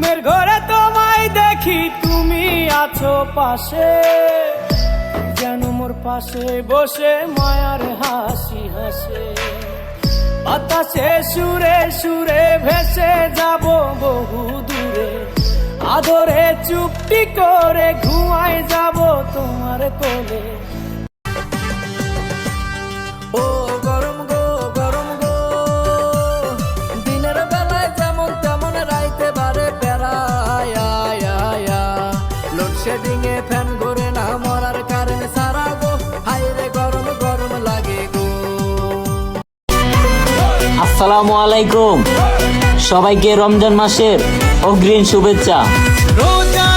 ঘুমের ঘরে তোমায় দেখি, তুমি আছো পাশে, যেন মোর পাশে বসে মায়ার হাসি হাসে। বাতাসে সুরে সুরে ভেসে যাব বহু দূরে, আদরে চুপটি করে ঘুমায় যাব তোমার কোলে। ও গরম গো গরম গো, দিনের বেলায় যেমন তেমন রাইতে বারে বেড়ায়। লোডশেডিং এ ফ্যান ঘুরে না, মরার কারেন্ট সারা গো, হাইরে গরম গরম লাগে গো। আসসালামু আলাইকুম, সবাইকে রমজান মাসের অগ্রিম শুভেচ্ছা। রোজা